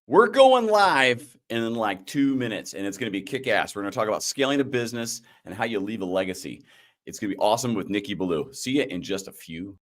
We're going live in like 2 minutes, and it's going to be kick-ass. We're going to talk about scaling a business and how you leave a legacy. It's going to be awesome with Nikki Ballou. See you in just a few.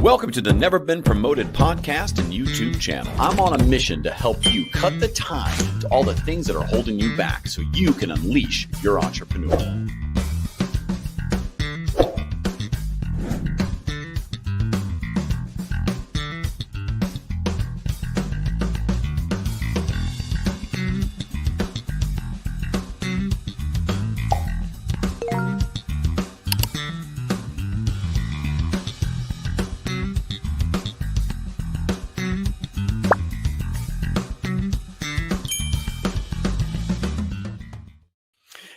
Welcome to the Never Been Promoted podcast and YouTube channel. I'm on a mission to help you cut the time to all the things that are holding you back so you can unleash your entrepreneur.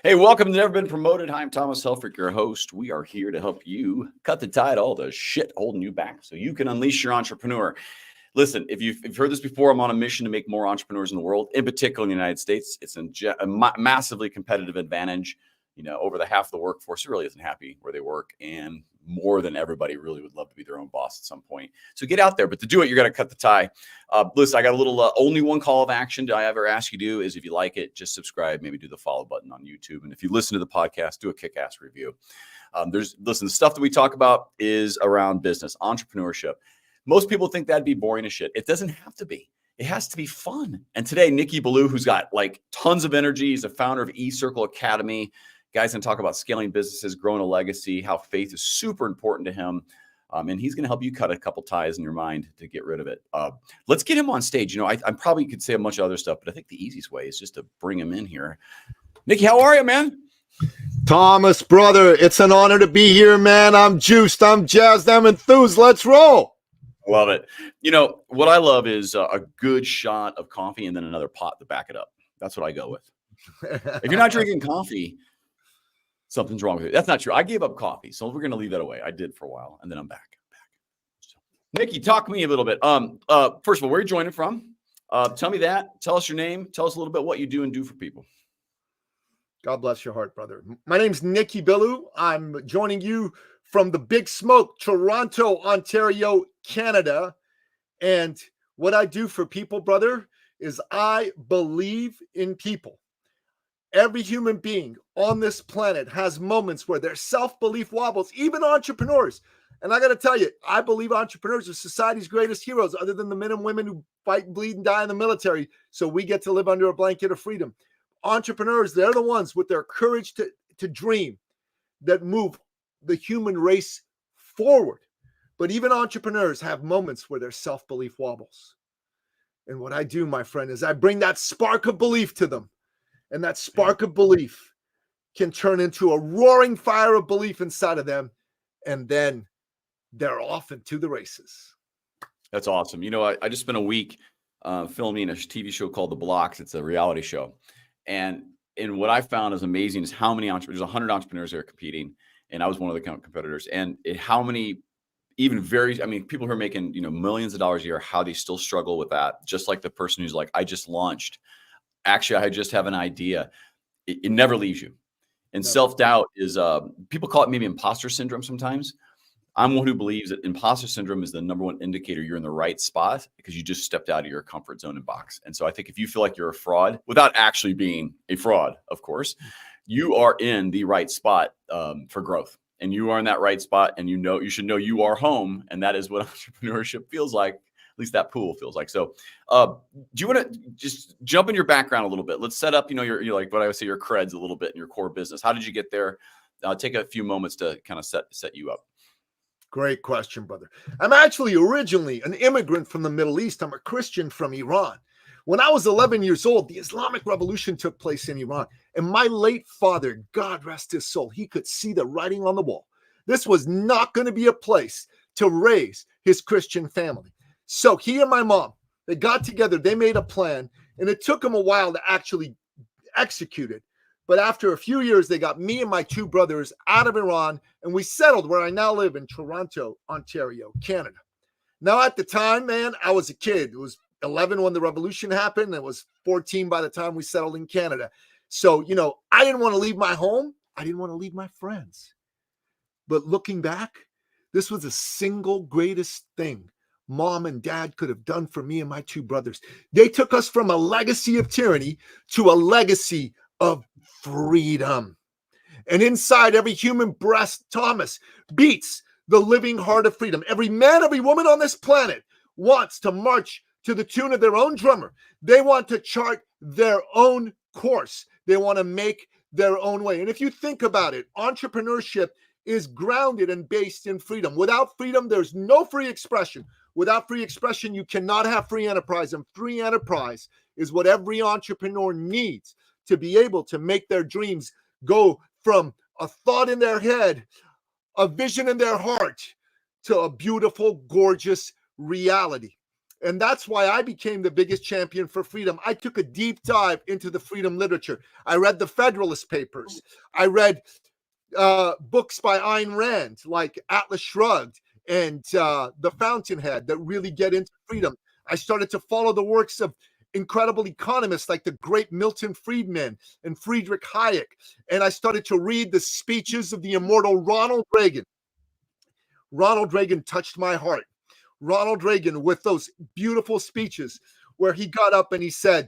Hey, welcome to Never Been Promoted. Hi, I'm Thomas Helfrich, your host. We are here to help you cut the tide, all the shit holding you back so you can unleash your entrepreneur. Listen, if you've heard this before, I'm on a mission to make more entrepreneurs in the world, in particular in the United States. It's a massively competitive advantage. You know, over the half of the workforce really isn't happy where they work, and more than everybody really would love to be their own boss at some point. So get out there, but to do it, you're going to cut the tie. Listen, I got a little only one call of action I ever ask you to do is if you like it, just subscribe, maybe do the follow button on YouTube. And if you listen to the podcast, do a kick-ass review. The stuff that we talk about is around business, entrepreneurship. Most people think that'd be boring as shit. It doesn't have to be. It has to be fun. And today, Nikki Ballou, who's got like tons of energy, he's the founder of eCircle Academy. Guys can talk about scaling businesses, growing a legacy, how faith is super important to him. And he's going to help you cut a couple ties in your mind to get rid of it. Let's get him on stage. You know, I probably could say a bunch of other stuff, but I think the easiest way is just to bring him in here. Nikki, how are you, man? Thomas, brother, it's an honor to be here, man. I'm juiced. I'm jazzed. I'm enthused. Let's roll. Love it. You know, what I love is a good shot of coffee and then another pot to back it up. That's what I go with. If you're not drinking coffee, something's wrong with it. That's not true. I gave up coffee, so we're going to leave that away. I did for a while, and then I'm back. So, Nikki, talk to me a little bit. First of all, where are you joining from? Tell me that. Tell us your name. Tell us a little bit what you do and do for people. God bless your heart, brother. My name's Nikki Ballou. I'm joining you from the Big Smoke, Toronto, Ontario, Canada. And what I do for people, brother, is I believe in people. Every human being on this planet has moments where their self-belief wobbles, even entrepreneurs. And I got to tell you, I believe entrepreneurs are society's greatest heroes, other than the men and women who fight, bleed, and die in the military, so we get to live under a blanket of freedom. Entrepreneurs, they're the ones with their courage to dream that move the human race forward. But even entrepreneurs have moments where their self-belief wobbles. And what I do, my friend, is I bring that spark of belief to them. And that spark of belief can turn into a roaring fire of belief inside of them. And then they're off into the races. That's awesome. You know, I just spent a week filming a TV show called The Blocks. It's a reality show. And what I found is amazing is how many entrepreneurs, there's 100 entrepreneurs that are competing. And I was one of the competitors. And how many, people who are making, millions of dollars a year, how they still struggle with that. Just like the person who's like, I just launched. Actually, I just have an idea. It never leaves you. And self-doubt is, people call it maybe imposter syndrome sometimes. I'm one who believes that imposter syndrome is the number one indicator you're in the right spot because you just stepped out of your comfort zone and box. And so I think if you feel like you're a fraud, without actually being a fraud, of course, you are in the right spot for growth. and you are in that right spot, and you should know you are home, and that is what entrepreneurship feels like. At least that pool feels like. So, do you want to just jump in your background a little bit? Let's set up, you're like what I would say, your creds a little bit in your core business. How did you get there? Take a few moments to kind of set you up. Great question, brother. I'm actually originally an immigrant from the Middle East. I'm a Christian from Iran. When I was 11 years old, the Islamic Revolution took place in Iran. And my late father, God rest his soul, he could see the writing on the wall. This was not going to be a place to raise his Christian family. So he and my mom, they got together, they made a plan, and it took them a while to actually execute it. But after a few years, they got me and my two brothers out of Iran, and we settled where I now live in Toronto, Ontario, Canada. Now, at the time, man, I was a kid. It was 11 when the revolution happened. It was 14 by the time we settled in Canada. So, I didn't want to leave my home. I didn't want to leave my friends. But looking back, this was the single greatest thing Mom and Dad could have done for me and my two brothers. They took us from a legacy of tyranny to a legacy of freedom. And inside every human breast, Thomas, beats the living heart of freedom. Every man, every woman on this planet wants to march to the tune of their own drummer. They want to chart their own course. They want to make their own way. And if you think about it, entrepreneurship is grounded and based in freedom. Without freedom, there's no free expression. Without free expression, you cannot have free enterprise. And free enterprise is what every entrepreneur needs to be able to make their dreams go from a thought in their head, a vision in their heart, to a beautiful, gorgeous reality. And that's why I became the biggest champion for freedom. I took a deep dive into the freedom literature. I read the Federalist Papers. I read books by Ayn Rand, like Atlas Shrugged and The Fountainhead, that really get into freedom. I started to follow the works of incredible economists like the great Milton Friedman and Friedrich Hayek. And I started to read the speeches of the immortal Ronald Reagan. Ronald Reagan touched my heart. Ronald Reagan, with those beautiful speeches where he got up and he said,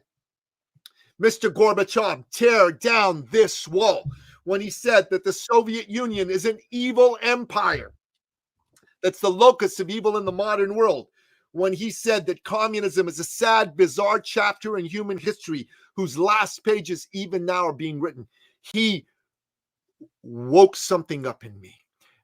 Mr. Gorbachev, tear down this wall. When he said that the Soviet Union is an evil empire, that's the locus of evil in the modern world. When he said that communism is a sad, bizarre chapter in human history whose last pages even now are being written, he woke something up in me.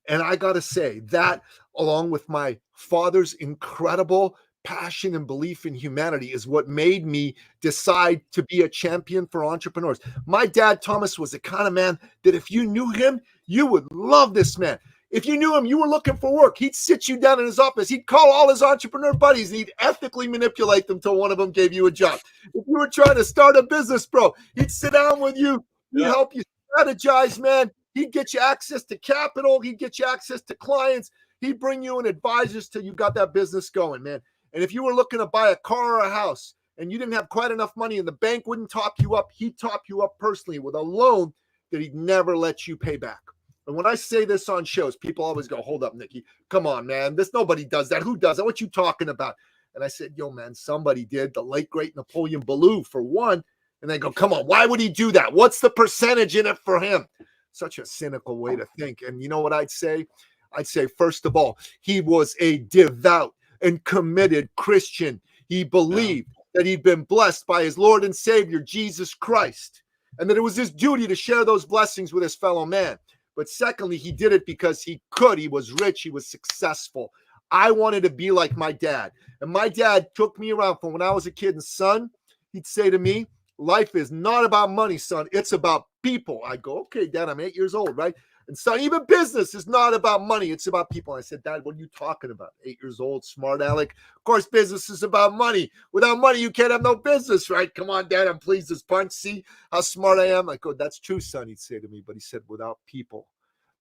And I got to say that, along with my father's incredible passion and belief in humanity, is what made me decide to be a champion for entrepreneurs. My dad, Thomas, was the kind of man that if you knew him, you would love this man. If you knew him, you were looking for work. He'd sit you down in his office. He'd call all his entrepreneur buddies and he'd ethically manipulate them till one of them gave you a job. If you were trying to start a business, bro, he'd sit down with you. He'd help you strategize, man. He'd get you access to capital. He'd get you access to clients. He'd bring you in advisors till you got that business going, man. And if you were looking to buy a car or a house and you didn't have quite enough money and the bank wouldn't top you up, he'd top you up personally with a loan that he'd never let you pay back. And when I say this on shows, people always go, hold up, Nikki. Come on, man. Nobody does that. Who does that? What you talking about? And I said, yo, man, somebody did. The late, great Napoleon Ballou, for one. And they go, come on, why would he do that? What's the percentage in it for him? Such a cynical way to think. And you know what I'd say? I'd say, first of all, he was a devout and committed Christian. He believed that he'd been blessed by his Lord and Savior, Jesus Christ, and that it was his duty to share those blessings with his fellow man. But secondly, he did it because he could. He was rich. He was successful. I wanted to be like my dad. And my dad took me around from when I was a kid. And son, he'd say to me, life is not about money, son. It's about people. I'd go, okay, Dad, I'm 8 years old, right? And son, even business is not about money. It's about people. And I said, Dad, what are you talking about? 8 years old, smart aleck. Of course, business is about money. Without money, you can't have no business, right? Come on, Dad, I'm pleased as punch. See how smart I am? I go, that's true, son, he'd say to me. But he said, without people,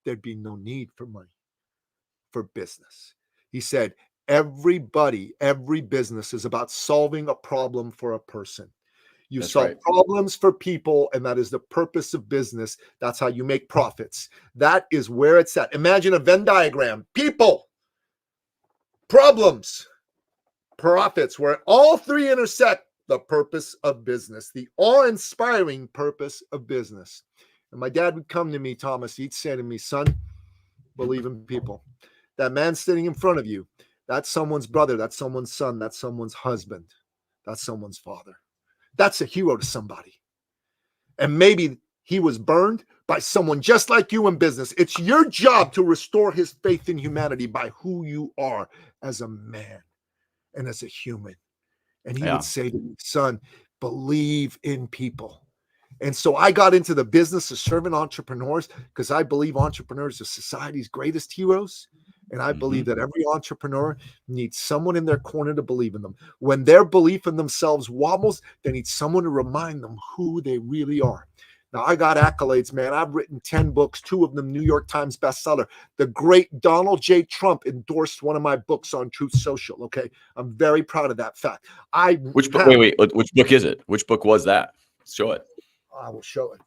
there'd be no need for money, for business. He said, every business is about solving a problem for a person. You solve problems for people, and that is the purpose of business. That's how you make profits. That is where it's at. Imagine a Venn diagram. People, problems, profits, where all three intersect. The purpose of business, the awe-inspiring purpose of business. And my dad would come to me, Thomas, he'd say to me, son, Believe in people. That man sitting in front of you, that's someone's brother, that's someone's son, that's someone's husband, that's someone's father. That's a hero to somebody. And maybe he was burned by someone just like you in business. It's your job to restore his faith in humanity by who you are as a man and as a human. And he would say to me, son, believe in people. And so I got into the business of serving entrepreneurs because I believe entrepreneurs are society's greatest heroes. And I believe that every entrepreneur needs someone in their corner to believe in them. When their belief in themselves wobbles, they need someone to remind them who they really are. Now, I got accolades, man. I've written 10 books, 2 of them New York Times bestseller. The great Donald J. Trump endorsed one of my books on Truth Social, okay? I'm very proud of that fact. Which book? Wait. Which book is it? Which book was that? Show it. I will show it.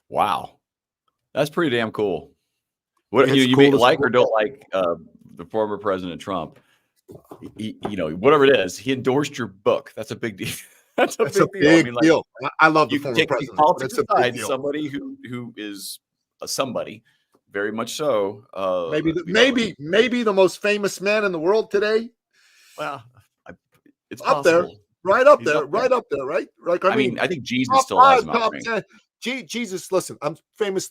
Wow. That's pretty damn cool. What you cool may like or don't like the former President Trump, whatever it is, he endorsed your book. That's a big deal. That's a big deal. I love the you former take president. Politics aside, somebody who is a somebody, very much so. Maybe the most famous man in the world today. Well, it's up possible. there, right up there, right up there, right? Like I mean, I think Jesus still has him up there. Jesus, listen, I'm famous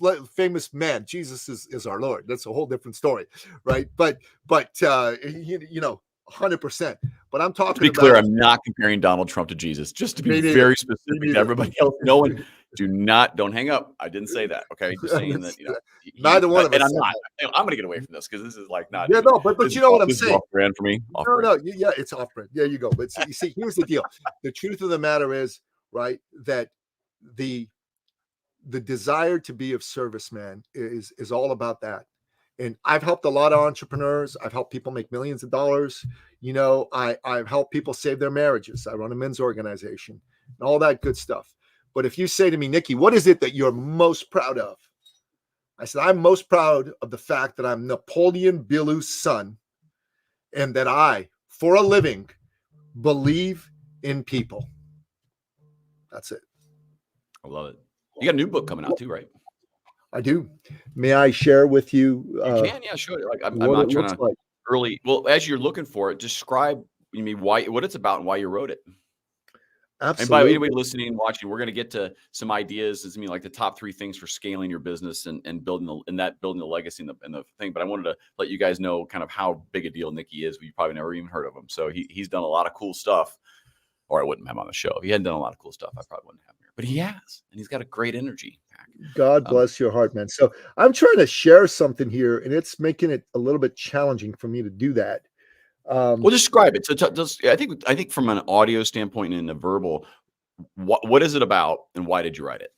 man. Jesus is our Lord. That's a whole different story, right? But 100%. But I'm talking. To be clear, I'm not comparing Donald Trump to Jesus. Just to be very specific to everybody else. No one, don't hang up. I didn't say that. Okay, just saying that neither one of us. And I'm not. I'm going to get away from this because this is like not. Yeah, no, but you know what I'm saying. Off brand for me. Yeah, it's off brand. There you go. But you see, here's the deal. The truth of the matter is, right, that the desire to be of service, man, is all about that. And I've helped a lot of entrepreneurs. I've helped people make millions of dollars. I've helped people save their marriages. I run a men's organization and all that good stuff. But if you say to me, Nikki, what is it that you're most proud of? I said, I'm most proud of the fact that I'm Napoleon Billou's son and that I, for a living, believe in people. That's it. I love it. You got a new book coming out too, right? I do. May I share with you? You can, yeah, sure. Like I'm not trying to early. Well, as you're looking for it, describe what it's about and why you wrote it. Absolutely. And by anybody listening and watching, we're going to get to some ideas. Like the top 3 things for scaling your business and building the legacy and the thing. But I wanted to let you guys know kind of how big a deal Nicky is. You probably never even heard of him. So he's done a lot of cool stuff. Or I wouldn't have him on the show. If he hadn't done a lot of cool stuff, I probably wouldn't have him here. But he has, and he's got a great energy. God bless your heart, man. So I'm trying to share something here, and it's making it a little bit challenging for me to do that. Well, describe it. So I think from an audio standpoint and a verbal, what is it about, and why did you write it?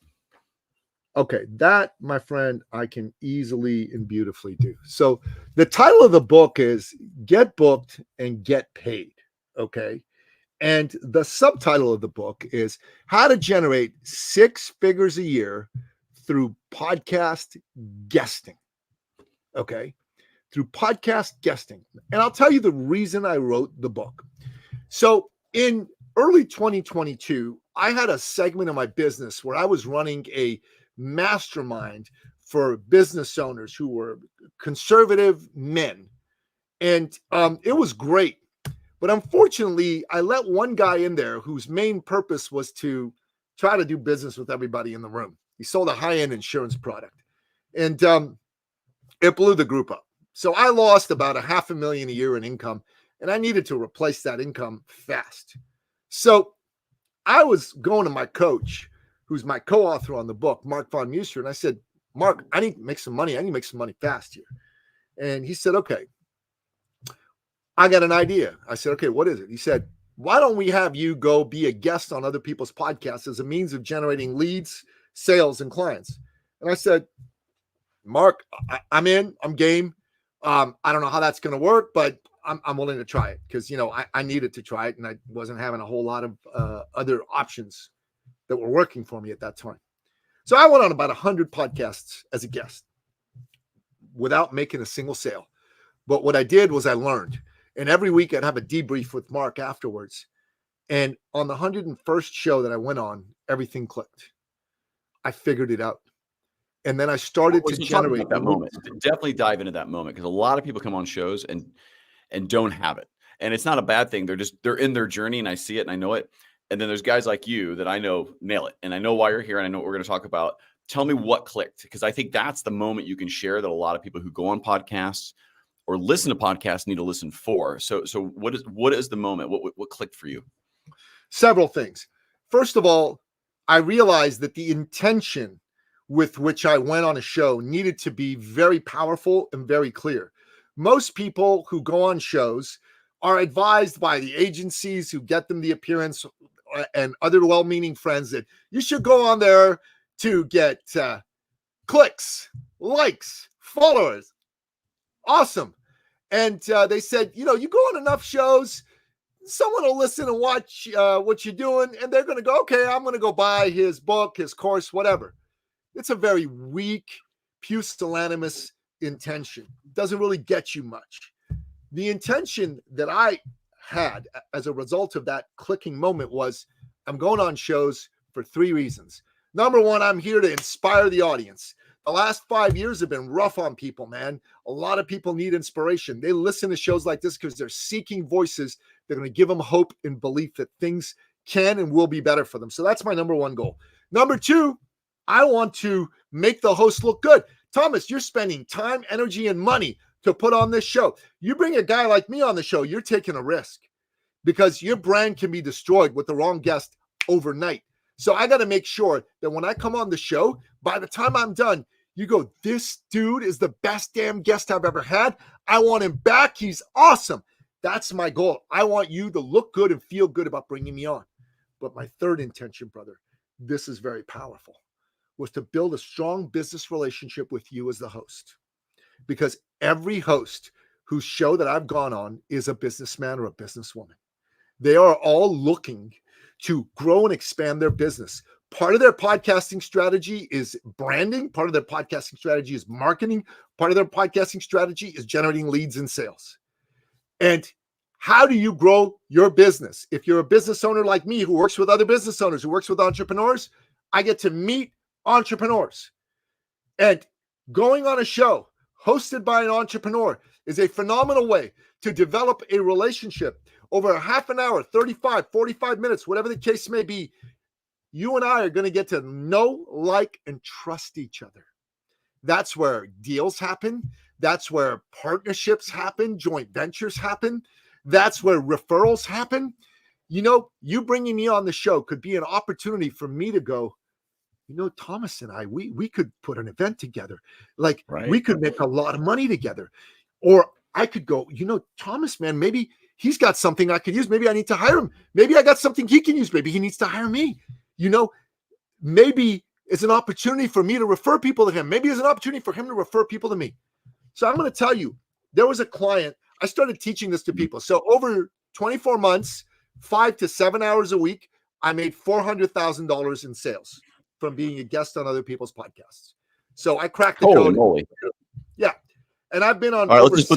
Okay, that, my friend, I can easily and beautifully do. So the title of the book is Get Booked and Get Paid. Okay. And the subtitle of the book is How to Generate 6 Figures a Year Through Podcast Guesting. Okay. Through podcast guesting. And I'll tell you the reason I wrote the book. So in early 2022, I had a segment of my business where I was running a mastermind for business owners who were conservative men. And it was great. But unfortunately, I let one guy in there whose main purpose was to try to do business with everybody in the room. He sold a high-end insurance product. And it blew the group up. So I lost about $500,000 a year in income, and I needed to replace that income fast. So I was going to my coach, who's my co-author on the book, Mark Von Muster, and I said, Mark, I need to make some money. I need to make some money fast here. And he said, okay, I got an idea. I said, okay, what is it? He said, why don't we have you go be a guest on other people's podcasts as a means of generating leads, sales, and clients? And I said, Mark, I'm in, I'm game. I don't know how that's going to work, but I'm willing to try it because, I needed to try it and I wasn't having a whole lot of other options that were working for me at that time. So I went on about 100 podcasts as a guest without making a single sale. But what I did was I learned. And every week I'd have a debrief with Mark afterwards. And on the 101st show that I went on, everything clicked. I figured it out. And then I started to So talk generate about that leads. moment. Definitely dive into that moment, because a lot of people come on shows and don't have it. And it's not a bad thing. They're in their journey, and I see it and I know it. And then there's guys like you that I know nail it. And I know why you're here, and I know what we're going to talk about. Tell me what clicked, because I think that's the moment you can share that a lot of people who go on podcasts or listen to podcasts need to listen for. So what is the moment? What clicked for you? Several things. First of all, I realized that the intention with which I went on a show needed to be very powerful and very clear. Most people who go on shows are advised by the agencies who get them the appearance and other well-meaning friends that you should go on there to get clicks, likes, followers. Awesome. And they said, you know, you go on enough shows, someone will listen and watch what you're doing, and they're going to go, okay, I'm going to go buy his book, his course, whatever. It's a very weak, pusillanimous intention. It doesn't really get you much. The intention that I had as a result of that clicking moment was, I'm going on shows for 3 reasons. Number one, I'm here to inspire the audience. The last 5 years have been rough on people, man. A lot of people need inspiration. They listen to shows like this because they're seeking voices that are going to give them hope and belief that things can and will be better for them. So that's my number one goal. Number two, I want to make the host look good. Thomas, you're spending time, energy, and money to put on this show. You bring a guy like me on the show, you're taking a risk because your brand can be destroyed with the wrong guest overnight. So I got to make sure that when I come on the show, by the time I'm done, you go, this dude is the best damn guest I've ever had. I want him back. He's awesome. That's my goal. I want you to look good and feel good about bringing me on. But my third intention, brother, this is very powerful, was to build a strong business relationship with you as the host. Because every host whose show that I've gone on is a businessman or a businesswoman. They are all looking to grow and expand their business. Part of their podcasting strategy is branding. Part of their podcasting strategy is marketing. Part of their podcasting strategy is generating leads and sales. And how do you grow your business? If you're a business owner like me who works with other business owners, who works with entrepreneurs, I get to meet entrepreneurs. And going on a show hosted by an entrepreneur is a phenomenal way to develop a relationship over a half an hour, 35, 45 minutes, whatever the case may be. You and I are going to get to know, like, and trust each other. That's where deals happen. That's where partnerships happen, joint ventures happen. That's where referrals happen. You know, you bringing me on the show could be an opportunity for me to go, you know, Thomas and I, we could put an event together. Like, right. We could make a lot of money together. Or I could go, you know, Thomas, man, maybe he's got something I could use. Maybe I need to hire him. Maybe I got something he can use. Maybe he needs to hire me. You know, maybe it's an opportunity for me to refer people to him. Maybe it's an opportunity for him to refer people to me. So I'm going to tell you, there was a client, I started teaching this to people. So over 24 months, 5 to 7 hours a week, I made $400,000 in sales from being a guest on other people's podcasts. So I cracked the code. Moly. Yeah. And I've been on. All right, let's just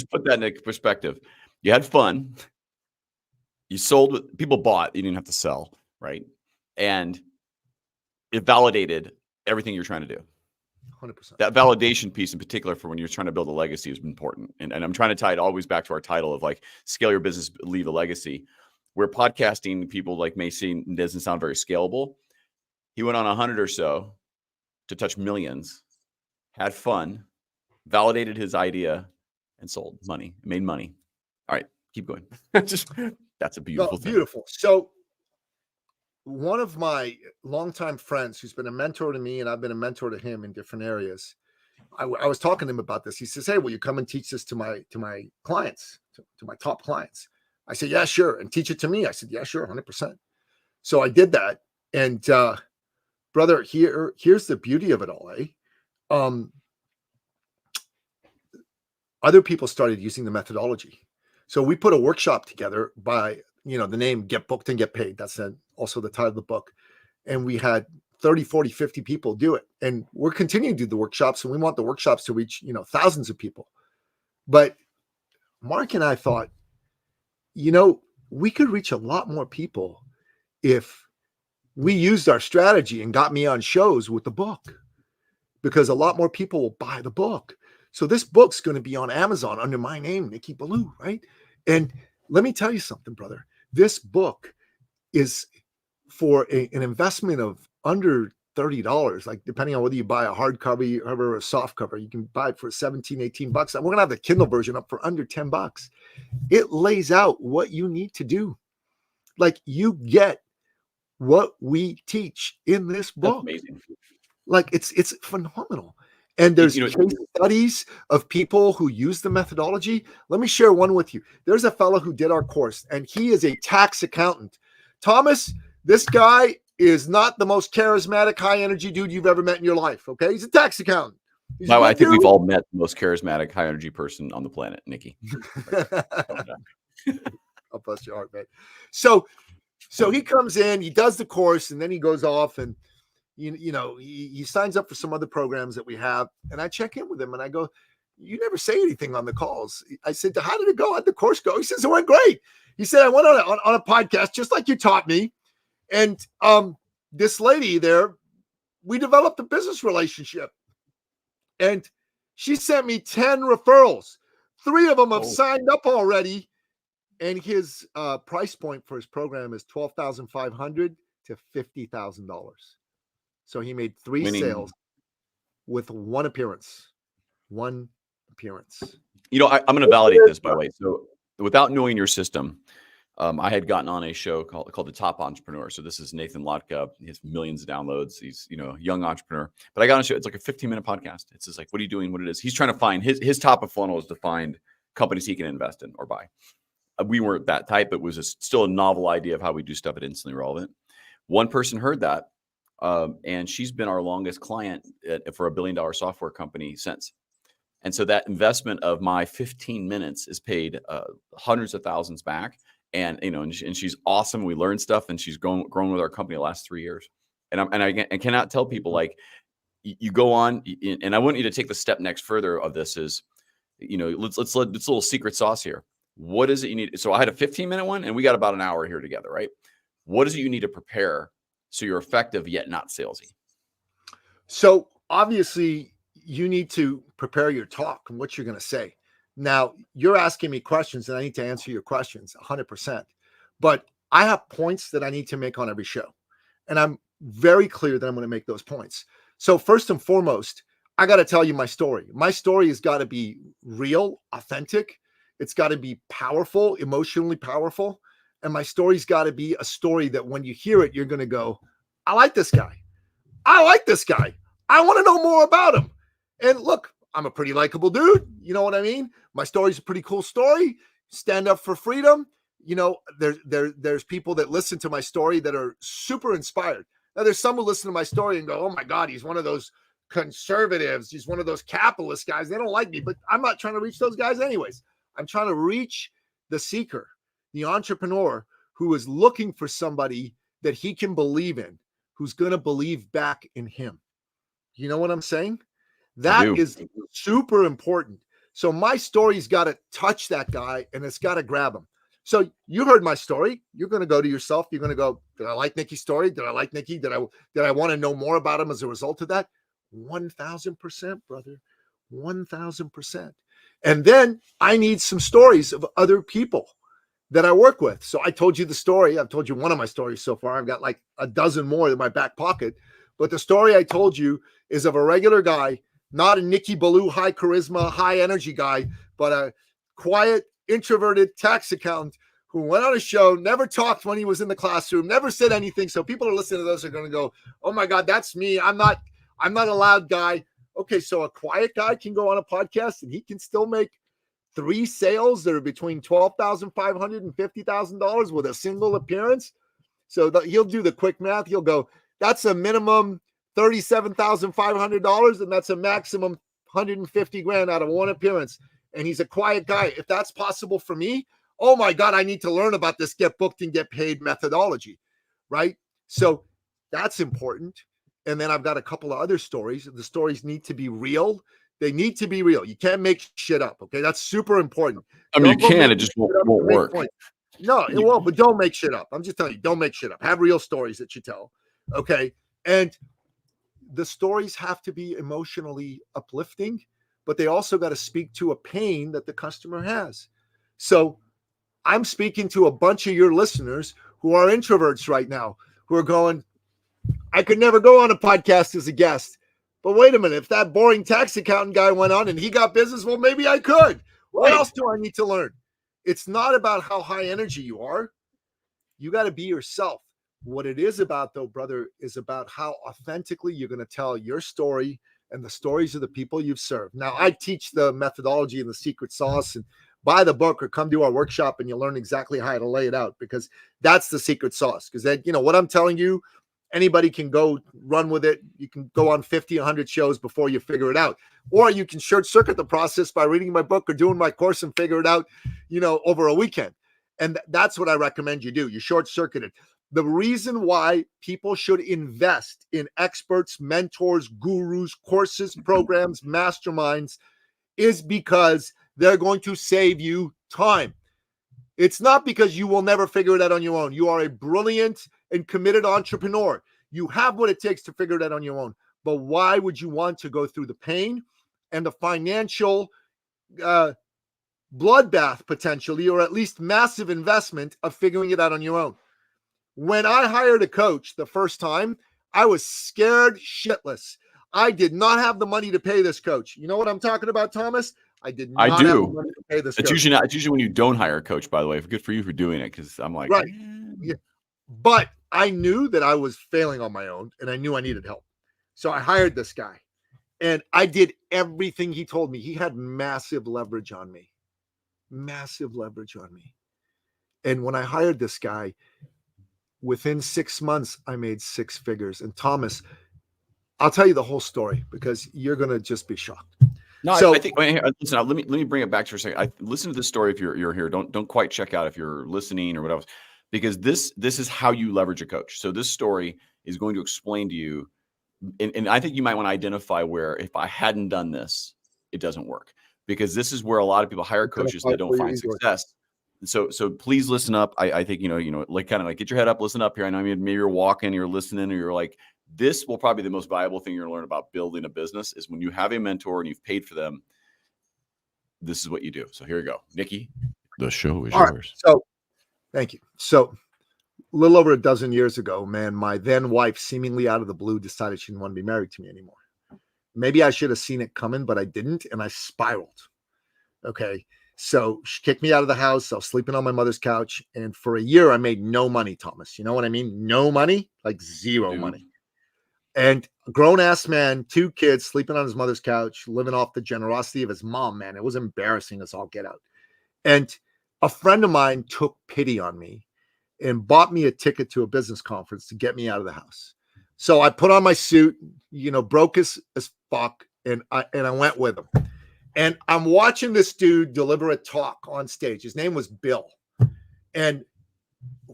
put that in perspective. You had fun. You sold what people bought. You didn't have to sell, right? And it validated everything you're trying to do. 100%. That validation piece in particular for when you're trying to build a legacy is important. And I'm trying to tie it always back to our title of like scale your business, leave a legacy. Where podcasting, people like may see doesn't sound very scalable. He went on 100 or so to touch millions, had fun, validated his idea, and sold money, made money. All right, keep going. That's a beautiful thing. Beautiful. So one of my longtime friends who's been a mentor to me, and I've been a mentor to him in different areas, I was talking to him about this. He says, hey, will you come and teach this to my clients, to my top clients? I said, yeah, sure. And teach it to me. I said, yeah, sure, 100%. So I did that. And brother, here's the beauty of it all, eh? Other people started using the methodology. So we put a workshop together by, you know, the name Get Booked and Get Paid. That's also the title of the book. And we had 30, 40, 50 people do it. And we're continuing to do the workshops, and we want the workshops to reach, you know, thousands of people. But Mark and I thought, you know, we could reach a lot more people if we used our strategy and got me on shows with the book. because a lot more people will buy the book. So this book's going to be on Amazon under my name, Nicky Billou, right? And let me tell you something, brother. This book is for an investment of under $30, like depending on whether you buy a hardcover or a soft cover. You can buy it for 17, 18 bucks. And we're going to have the Kindle version up for under 10 bucks. It lays out what you need to do. Like, you get what we teach in this book. That's amazing. Like, it's phenomenal. And there's case studies of people who use the methodology. Let me share one with you. There's a fellow who did our course, and he is a tax accountant. Thomas, this guy is not the most charismatic, high energy dude you've ever met in your life. Okay. He's a tax accountant. Wow, I think we've all met the most charismatic, high energy person on the planet, Nicky. I'll bless your heart, man. So he comes in, he does the course, and then he goes off and he signs up for some other programs that we have. And I check in with him and I go, you never say anything on the calls. I said, how did it go? How'd the course go? He says, it went great. He said, I went on a podcast just like you taught me. And this lady there, we developed a business relationship. And she sent me 10 referrals. 3 of them have signed up already. And his price point for his program is $12,500 to $50,000. So he made 3 sales with 1 appearance. 1 appearance. I'm going to validate this, by the way. So without knowing your system, I had gotten on a show called The Top Entrepreneur. So this is Nathan Lotka. He has millions of downloads. He's, a young entrepreneur. But I got on a show. It's like a 15-minute podcast. It's just like, what are you doing? What it is? He's trying to find his top of funnel is to find companies he can invest in or buy. We weren't that type, but it was still a novel idea of how we do stuff at Instantly Relevant. One person heard that, and she's been our longest client for $1 billion software company since. And so that investment of my 15 minutes is paid hundreds of thousands back. And and she's awesome. We learned stuff, and she's grown with our company the last 3 years. And I cannot tell people, like, you go on, and I want you to take the step next further of this is, let's let this little secret sauce here. What is it you need? So I had a 15-minute one, and we got about an hour here together, right? What is it you need to prepare so you're effective yet not salesy? So obviously you need to prepare your talk and what you're going to say. Now, you're asking me questions, and I need to answer your questions 100%. But I have points that I need to make on every show. And I'm very clear that I'm going to make those points. So first and foremost, I got to tell you my story. My story has got to be real, authentic. It's got to be powerful, emotionally powerful. And my story's got to be a story that when you hear it, you're going to go, I like this guy. I like this guy. I want to know more about him. And look, I'm a pretty likable dude. You know what I mean? My story's a pretty cool story. Stand up for freedom. There's people that listen to my story that are super inspired. Now, there's some who listen to my story and go, oh my God, he's one of those conservatives. He's one of those capitalist guys. They don't like me, but I'm not trying to reach those guys anyways. I'm trying to reach the seeker, the entrepreneur who is looking for somebody that he can believe in, who's going to believe back in him. You know what I'm saying? That is super important. So my story's got to touch that guy, and it's got to grab him. So you heard my story. You're going to go to yourself. You're going to go, did I like Nicky's story? Did I like Nicky? Did I want to know more about him as a result of that? 1,000%, brother. 1,000%. And then I need some stories of other people that I work with. So I told you the story. I've told you one of my stories so far. I've got like a dozen more in my back pocket. But the story I told you is of a regular guy, not a Nicky Billou, high charisma, high energy guy, but a quiet, introverted tax accountant who went on a show, never talked when he was in the classroom, never said anything. So people are listening to those are going to go, oh my God, that's me. I'm not a loud guy. Okay, so a quiet guy can go on a podcast and he can still make 3 sales that are between $12,500 and $50,000 with a single appearance. So he'll do the quick math. He'll go, that's a minimum $37,500, and that's a maximum $150,000 out of 1 appearance. And he's a quiet guy. If that's possible for me, oh my God, I need to learn about this get booked and get paid methodology, right? So that's important. And then I've got a couple of other stories. The stories need to be real. They need to be real. You can't make shit up. Okay. That's super important. I mean, you can, it just won't work. No, it won't, but don't make shit up. I'm just telling you, don't make shit up. Have real stories that you tell. Okay. And the stories have to be emotionally uplifting, but they also got to speak to a pain that the customer has. So I'm speaking to a bunch of your listeners who are introverts right now, who are going, I could never go on a podcast as a guest. But wait a minute, if that boring tax accountant guy went on and he got business, well, maybe I could. What Right. else do I need to learn? It's not about how high energy you are. You got to be yourself. What it is about, though, brother, is about how authentically you're going to tell your story and the stories of the people you've served. Now, I teach the methodology and the secret sauce, and buy the book or come to our workshop and you'll learn exactly how to lay it out, because that's the secret sauce. Because then, what I'm telling you, anybody can go run with it. You can go on 50, 100 shows before you figure it out. Or you can short circuit the process by reading my book or doing my course and figure it out, over a weekend. And that's what I recommend you do. You short circuit it. The reason why people should invest in experts, mentors, gurus, courses, programs, masterminds is because they're going to save you time. It's not because you will never figure it out on your own. You are a brilliant and committed entrepreneur. You have what it takes to figure it out on your own. But why would you want to go through the pain and the financial bloodbath potentially, or at least massive investment of figuring it out on your own? When I hired a coach the first time, I was scared shitless. I did not have the money to pay this coach. You know what I'm talking about, Thomas? I did not have the money to pay this coach. It's usually when you don't hire a coach, by the way. Good for you for doing it, because I'm like, right. Yeah. But I knew that I was failing on my own, and I knew I needed help. So I hired this guy, and I did everything he told me. He had massive leverage on me. And when I hired this guy, within 6 months, I made 6 figures. And Thomas, I'll tell you the whole story because you're going to just be shocked. No, so, I think. Listen, let me bring it back to a second. Listen to this story if you're here. Don't quite check out if you're listening or whatever, because this is how you leverage a coach. So this story is going to explain to you, and I think you might want to identify where, if I hadn't done this, it doesn't work, because this is where a lot of people hire coaches that don't find success. So please listen up. I think like kind of like get your head up, listen up here. I know maybe you're walking, you're listening, or you're like, this will probably be the most valuable thing you're going to learn about building a business is when you have a mentor and you've paid for them. This is what you do. So here you go, Nikki. The show is yours. Right. So thank you. So a little over a dozen years ago, man, my then wife seemingly out of the blue decided she didn't want to be married to me anymore. Maybe I should have seen it coming, but I didn't. And I spiraled. Okay. So she kicked me out of the house. I was sleeping on my mother's couch. And for a year, I made no money, Thomas. You know what I mean? No money, like zero money. And a grown-ass man, 2 kids, sleeping on his mother's couch, living off the generosity of his mom, man. It was embarrassing as all get out. And a friend of mine took pity on me and bought me a ticket to a business conference to get me out of the house. So I put on my suit, broke as fuck, and I went with him. And I'm watching this dude deliver a talk on stage. His name was Bill. And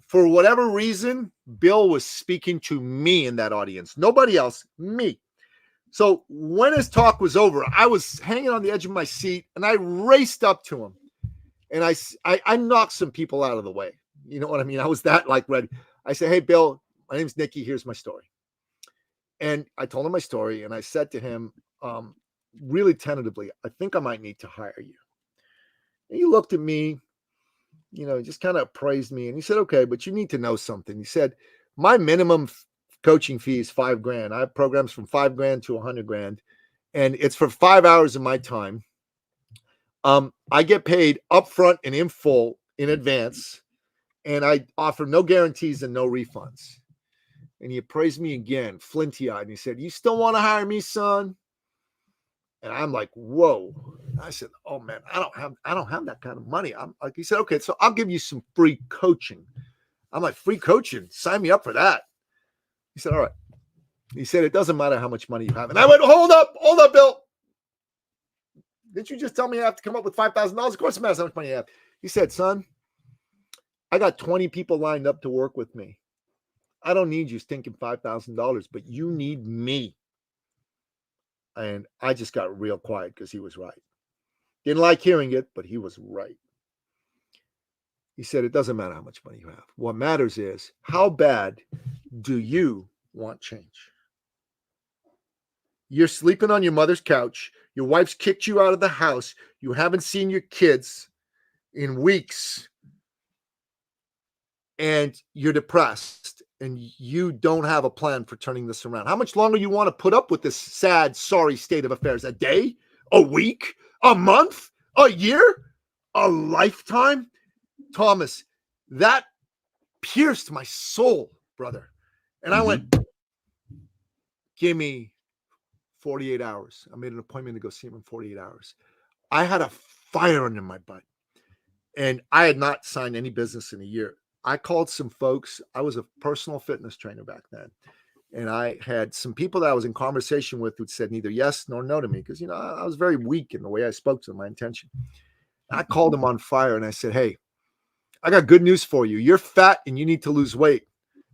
for whatever reason, Bill was speaking to me in that audience. Nobody else, me. So when his talk was over, I was hanging on the edge of my seat, and I raced up to him. And I knocked some people out of the way. You know what I mean? I was that ready. I said, hey, Bill, my name's Nikki. Here's my story. And I told him my story, and I said to him, really tentatively, I think I might need to hire you. And he looked at me, just kind of praised me. And he said, okay, but you need to know something. He said, my minimum coaching fee is $5,000. I have programs from $5,000 to $100,000, and it's for 5 hours of my time. I get paid upfront and in full in advance, and I offer no guarantees and no refunds. And he appraised me again, flinty-eyed, and he said, you still want to hire me, son? And I'm like, whoa. I said, oh man, I don't have that kind of money. I'm like, he said, okay, so I'll give you some free coaching. I'm like, free coaching? Sign me up for that. He said, all right. He said, it doesn't matter how much money you have. And I went, hold up, Bill. Didn't you just tell me I have to come up with $5,000? Of course it matters how much money you have. He said, son, I got 20 people lined up to work with me. I don't need you stinking $5,000, but you need me. And I just got real quiet because he was right. Didn't like hearing it, but he was right. He said, it doesn't matter how much money you have. What matters is, how bad do you want change? You're sleeping on your mother's couch. Your wife's kicked you out of the house. You haven't seen your kids in weeks. And you're depressed and you don't have a plan for turning this around. How much longer you want to put up with this sad, sorry state of affairs? A day? A week? A month? A year? A lifetime? Thomas, that pierced my soul, brother. And I went, give me 48 hours. I made an appointment to go see him in 48 hours. I had a fire under my butt. And I had not signed any business in a year. I called some folks. I was a personal fitness trainer back then. And I had some people that I was in conversation with who'd said neither yes nor no to me because, I was very weak in the way I spoke to them, my intention. I called them on fire and I said, hey, I got good news for you. You're fat and you need to lose weight.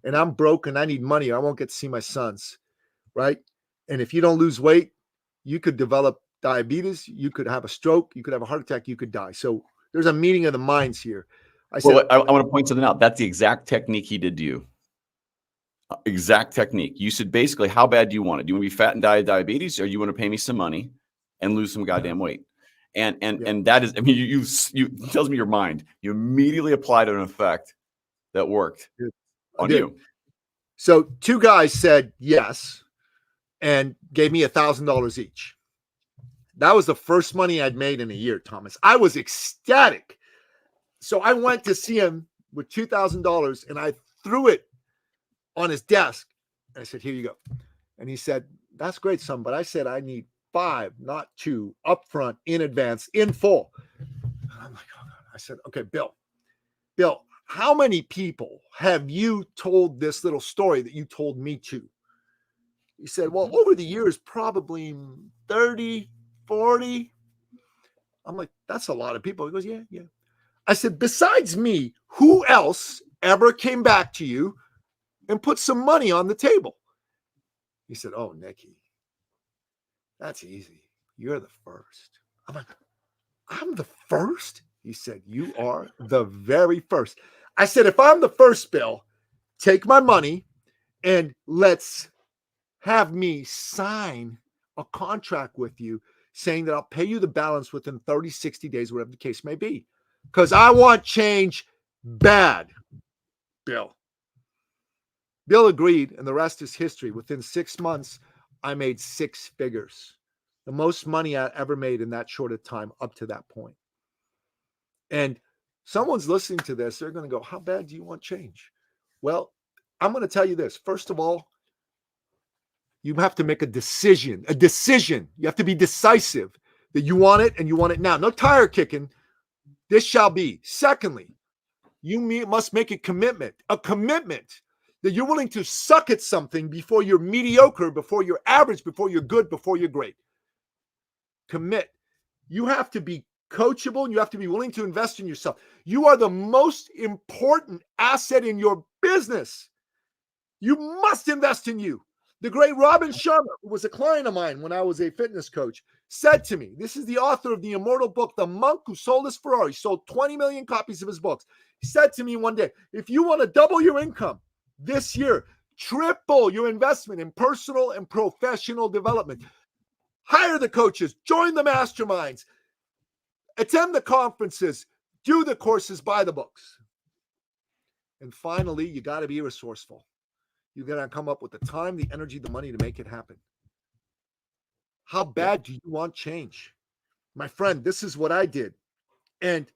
And I'm broke and I need money. I won't get to see my sons, right? And if you don't lose weight, you could develop diabetes. You could have a stroke. You could have a heart attack. You could die. So there's a meeting of the minds here. I said, I want to point something out. That's the exact technique he did to you. Exact technique. You said basically, how bad do you want it? Do you want to be fat and die of diabetes, or you want to pay me some money and lose some goddamn weight? And that is, I mean, you tells me your mind. You immediately applied an effect that worked on you. So 2 guys said yes and gave me $1,000 each. That was the first money I'd made in a year, Thomas. I was ecstatic. So I went to see him with $2,000 and I threw it on his desk. And I said, here you go. And he said, that's great, son. But I said, I need 5, not 2, upfront, in advance, in full. And I'm like, oh God. I said, okay, Bill, how many people have you told this little story that you told me to? He said, well, over the years, probably 30, 40. I'm like, that's a lot of people. He goes, yeah. I said, besides me, who else ever came back to you and put some money on the table? He said, oh, Nicky, that's easy. You're the first. I'm like, I'm the first? He said, you are the very first. I said, if I'm the first, Bill, take my money and let's have me sign a contract with you saying that I'll pay you the balance within 30, 60 days, whatever the case may be. Because I want change bad, Bill. Bill agreed, and the rest is history. Within 6 months, I made 6 figures, the most money I ever made in that short of time up to that point. And someone's listening to this, they're going to go, how bad do you want change? Well, I'm going to tell you this. First of all, you have to make a decision. You have to be decisive that you want it and you want it now. No tire kicking. This shall be. Secondly, you must make a commitment that you're willing to suck at something before you're mediocre, before you're average, before you're good, before you're great. Commit. You have to be coachable and you have to be willing to invest in yourself. You are the most important asset in your business. You must invest in you. The great Robin Sharma, who was a client of mine when I was a fitness coach, said to me, this is the author of the immortal book, The Monk Who Sold His Ferrari, sold 20 million copies of his books. He said to me one day, if you want to double your income this year, triple your investment in personal and professional development, hire the coaches, join the masterminds, attend the conferences, do the courses, buy the books. And finally, you got to be resourceful. You got to come up with the time, the energy, the money to make it happen. How bad do you want change? My friend, this is what I did. And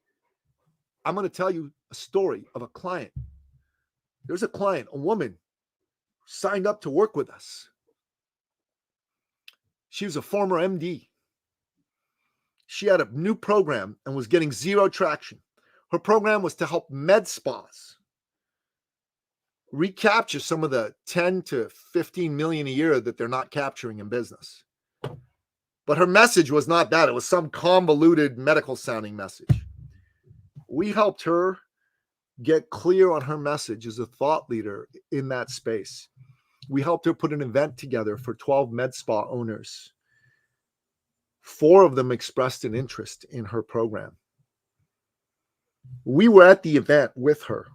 I'm going to tell you a story of a client. There's a client, a woman, signed up to work with us. She was a former MD. She had a new program and was getting 0 traction. Her program was to help med spas recapture some of the 10 to 15 million a year that they're not capturing in business. But her message was not that. It was some convoluted medical sounding message. We helped her get clear on her message as a thought leader in that space. We helped her put an event together for 12 med spa owners. 4 of them expressed an interest in her program. We were at the event with her.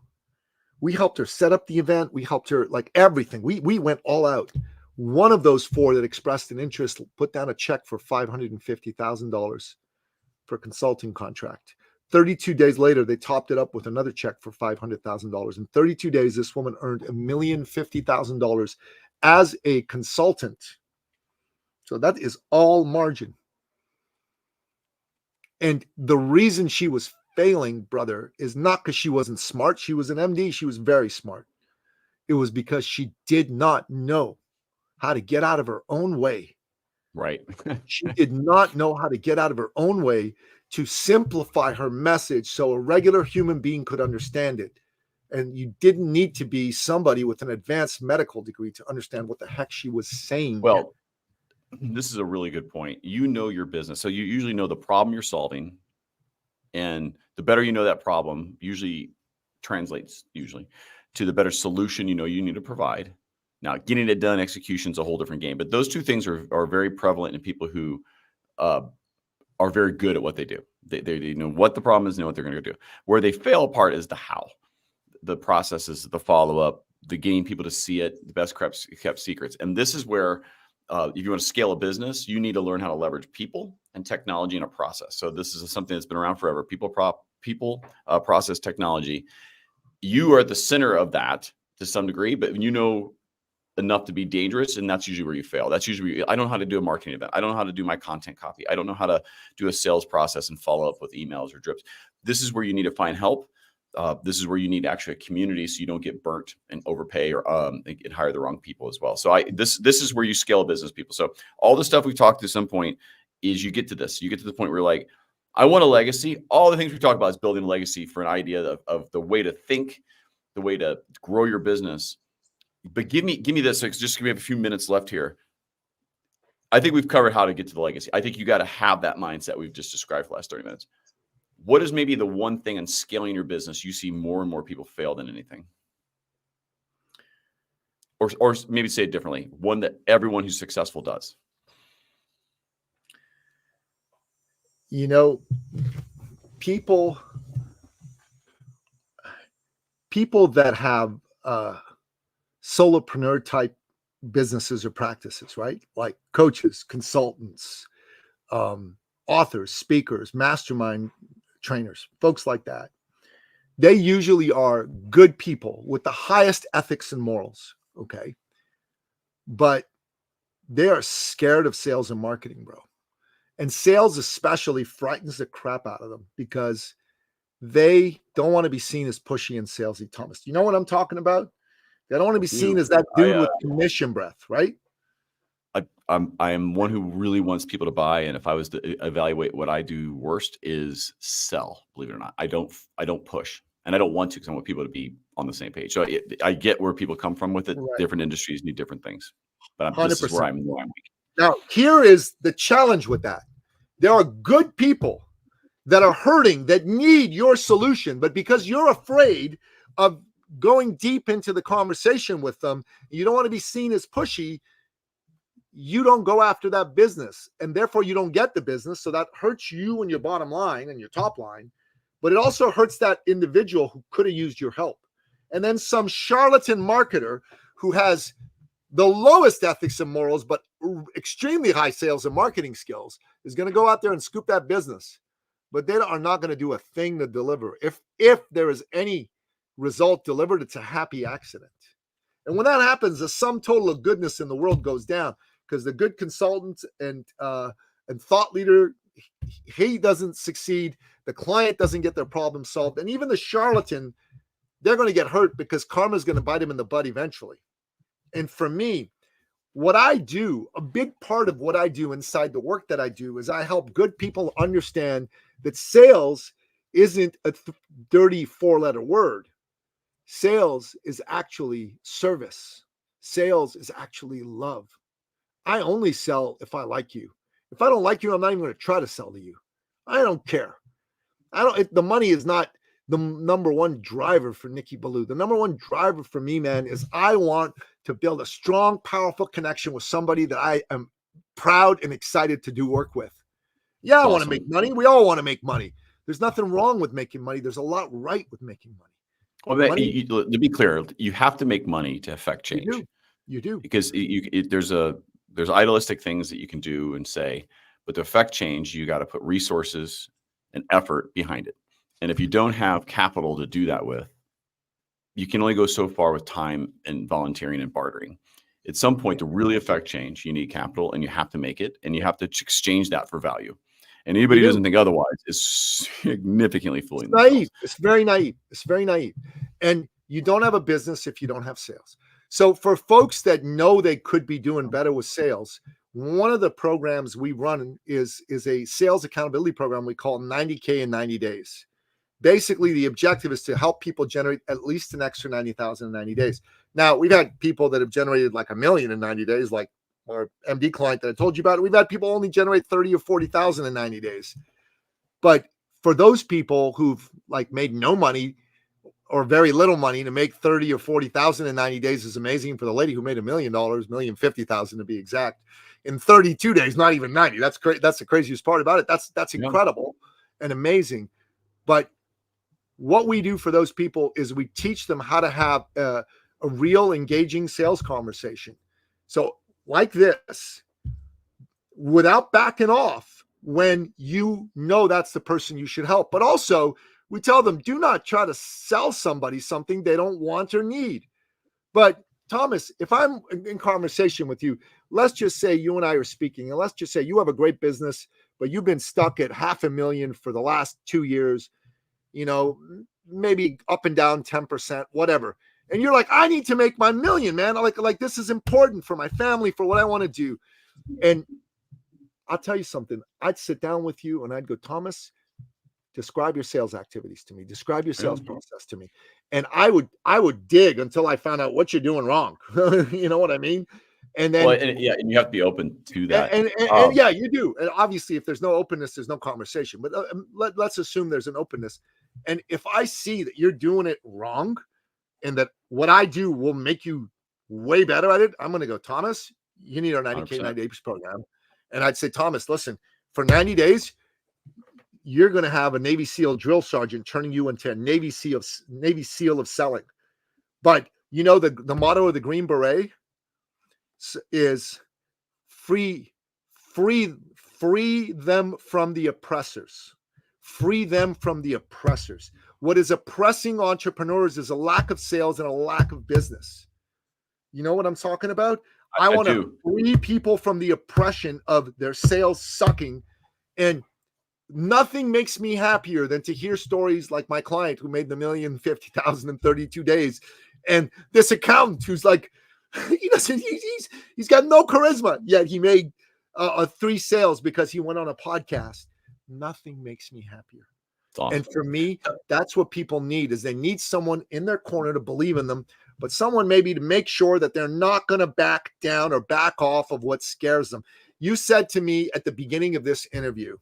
We helped her set up the event. We helped her like everything. We went all out. One of those 4 that expressed an interest put down a check for $550,000 for a consulting contract. 32 days later, they topped it up with another check for $500,000. In 32 days, this woman earned $1,050,000 as a consultant. So that is all margin. And the reason she was failing, brother, is not because she wasn't smart. She was an MD. She was very smart. It was because she did not know how to get out of her own way. Right. She did not know how to get out of her own way to simplify her message so a regular human being could understand it. And you didn't need to be somebody with an advanced medical degree to understand what the heck she was saying. Well, this is a really good point. You know your business. So you usually know the problem you're solving. And the better you know that problem usually translates to the better solution you know you need to provide. Now, getting it done, execution is a whole different game. But those two things are very prevalent in people who are very good at what they do. They know what the problem is and know what they're going to do. Where they fail apart is the how. The processes, the follow-up, the getting people to see it, the best kept secrets. And this is where, if you want to scale a business, you need to learn how to leverage people and technology in a process. So this is something that's been around forever. People, process, technology. You are at the center of that to some degree, but you know enough to be dangerous, and that's usually where you fail. That's usually I don't know how to do a marketing event. I don't know how to do my content copy. I don't know how to do a sales process and follow up with emails or drips. This is where you need to find help. This is where you need actually a community so you don't get burnt and overpay or and hire the wrong people as well. So this is where you scale a business, people. So all the stuff we've talked to some point is you get to this. You get to the point where you're like, I want a legacy. All the things we talk about is building a legacy for an idea of the way to think, the way to grow your business. But give me this. Just because we have a few minutes left here. I think we've covered how to get to the legacy. I think you got to have that mindset we've just described for the last 30 minutes. What is maybe the one thing in scaling your business you see more and more people fail than anything? Or maybe say it differently, one that everyone who's successful does. You know, people that have solopreneur type businesses or practices, right? Like coaches, consultants, authors, speakers, mastermind trainers, folks like that. They usually are good people with the highest ethics and morals, okay? But they are scared of sales and marketing, bro. And sales especially frightens the crap out of them because they don't want to be seen as pushy and salesy, Thomas. You know what I'm talking about? They don't want to be seen as that dude with commission breath, right? I am one who really wants people to buy, and if I was to evaluate what I do worst is sell. Believe it or not, I don't push, and I don't want to because I want people to be on the same page. So I get where people come from with it. Right. Different industries need different things, but this is where I'm weak. Now, here is the challenge with that. There are good people that are hurting that need your solution, but because you're afraid of going deep into the conversation with them, you don't want to be seen as pushy. You don't go after that business, and therefore you don't get the business. So that hurts you and your bottom line and your top line, but it also hurts that individual who could have used your help. And then some charlatan marketer who has the lowest ethics and morals, but extremely high sales and marketing skills is going to go out there and scoop that business, but they are not going to do a thing to deliver. If there is any result delivered, it's a happy accident. And when that happens, the sum total of goodness in the world goes down. Because the good consultant and thought leader, he doesn't succeed. The client doesn't get their problem solved. And even the charlatan, they're going to get hurt because karma is going to bite him in the butt eventually. And for me, what I do, a big part of what I do inside the work that I do is I help good people understand that sales isn't a dirty 4-letter word. Sales is actually service. Sales is actually love. I only sell if I like you. If I don't like you, I'm not even going to try to sell to you. I don't care. The money is not the number one driver for Nicky Billou. The number one driver for me, man, is I want to build a strong, powerful connection with somebody that I am proud and excited to do work with. Yeah, I want to make money. We all want to make money. There's nothing wrong with making money. There's a lot right with making money. Well, to be clear, you have to make money to affect change. You do. because there's idealistic things that you can do and say, but to affect change, you got to put resources and effort behind it. And if you don't have capital to do that with, you can only go so far with time and volunteering and bartering. At some point, to really affect change, you need capital, and you have to make it, and you have to exchange that for value. And anybody who doesn't think otherwise is significantly fooling themselves. Naive. It's very naive. It's very naive. And you don't have a business if you don't have sales. So for folks that know they could be doing better with sales, one of the programs we run is a sales accountability program we call 90K in 90 days. Basically, the objective is to help people generate at least an extra 90,000 in 90 days. Now, we've had people that have generated like $1 million in 90 days, like our MD client that I told you about. We've had people only generate 30 or 40,000 in 90 days. But for those people who've like made no money or very little money, to make 30 or 40,000 in 90 days is amazing. For the lady who made $1 million, $1,050,000 to be exact, in 32 days, not even 90. That's great. That's the craziest part about it. That's incredible and amazing. But what we do for those people is we teach them how to have a real engaging sales conversation. So like this, without backing off when you know that's the person you should help. But also we tell them, do not try to sell somebody something they don't want or need. But Thomas, if I'm in conversation with you, let's just say you and I are speaking, and let's just say you have a great business, but you've been stuck at $500,000 for the last 2 years, maybe up and down 10%, whatever. And you're like, I need to make my $1 million, man. Like this is important for my family, for what I want to do. And I'll tell you something. I'd sit down with you and I'd go, Thomas, describe your sales activities to me. Describe your sales process to me. And I would dig until I found out what you're doing wrong. You know what I mean? And then, and you have to be open to that. And yeah, you do. And obviously, if there's no openness, there's no conversation. But let's assume there's an openness. And if I see that you're doing it wrong, and that what I do will make you way better at it, I'm going to go, Thomas, you need our 90K 90 days program. And I'd say, Thomas, listen, for 90 days, you're going to have a Navy SEAL drill sergeant turning you into a Navy SEAL of selling. But the motto of the Green Beret is free them from the oppressors. Free them from the oppressors. What is oppressing entrepreneurs is a lack of sales and a lack of business. You know what I'm talking about? I want to free people from the oppression of their sales sucking. And nothing makes me happier than to hear stories like my client who made the $1,050,000 in 32 days. And this accountant who's like, he's got no charisma, yet he made 3 sales because he went on a podcast. Nothing makes me happier. Awesome. And for me, that's what people need, is they need someone in their corner to believe in them, but someone maybe to make sure that they're not going to back down or back off of what scares them. You said to me at the beginning of this interview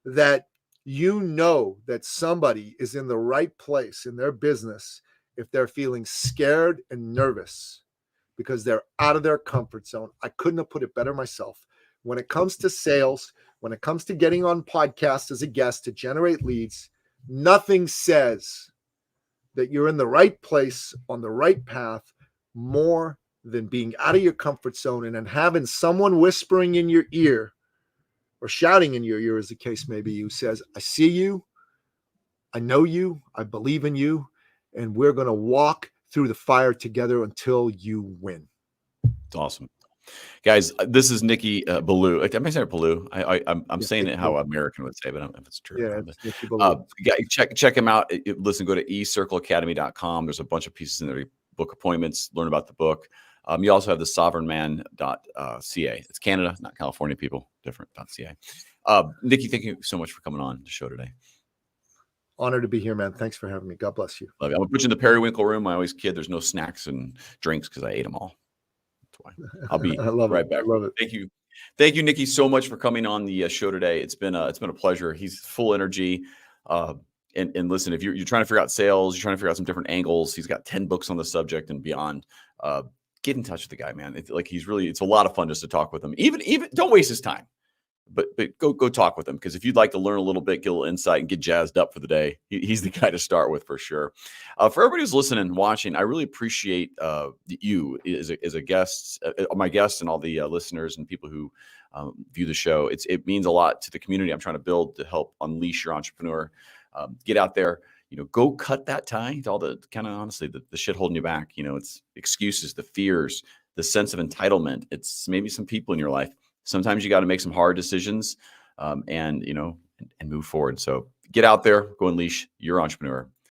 that that somebody is in the right place in their business if they're feeling scared and nervous because they're out of their comfort zone. I couldn't have put it better myself. When it comes to sales, when it comes to getting on podcasts as a guest to generate leads, nothing says that you're in the right place on the right path more than being out of your comfort zone and then having someone whispering in your ear or shouting in your ear, as the case may be, who says, I see you, I know you, I believe in you, and we're going to walk through the fire together until you win. It's awesome. Guys, this is Nicky Billou. Am I saying it Billou? I'm saying it how American would say, but I don't know if it's true. Yeah, it's Nicky Billou. Check him out. Listen, go to eCircleacademy.com. There's a bunch of pieces in there. Book appointments, learn about the book. You also have the sovereignman.ca. It's Canada, not California, people. Different.ca. Nicky, thank you so much for coming on the show today. Honored to be here, man. Thanks for having me. God bless you. Love you. I'm going to put you in the periwinkle room. I always kid. There's no snacks and drinks because I ate them all. I'll be right back. I love it. Thank you, Nicky, so much for coming on the show today. It's been a pleasure. He's full energy. And listen, if you're trying to figure out sales, you're trying to figure out some different angles. He's got 10 books on the subject and beyond. Get in touch with the guy, man. It's a lot of fun just to talk with him. Even don't waste his time. but go talk with him, because if you'd like to learn a little bit, get a little insight, and get jazzed up for the day, he's the guy to start with for sure. For everybody who's listening and watching, I really appreciate you as a guest, my guests, and all the listeners and people who view the show. It means a lot to the community I'm trying to build to help unleash your entrepreneur. Get out there, go cut that tie to all the kind of, honestly, the shit holding you back. It's excuses, the fears, the sense of entitlement. It's maybe some people in your life. Sometimes you got to make some hard decisions and move forward. So get out there, go unleash your entrepreneur.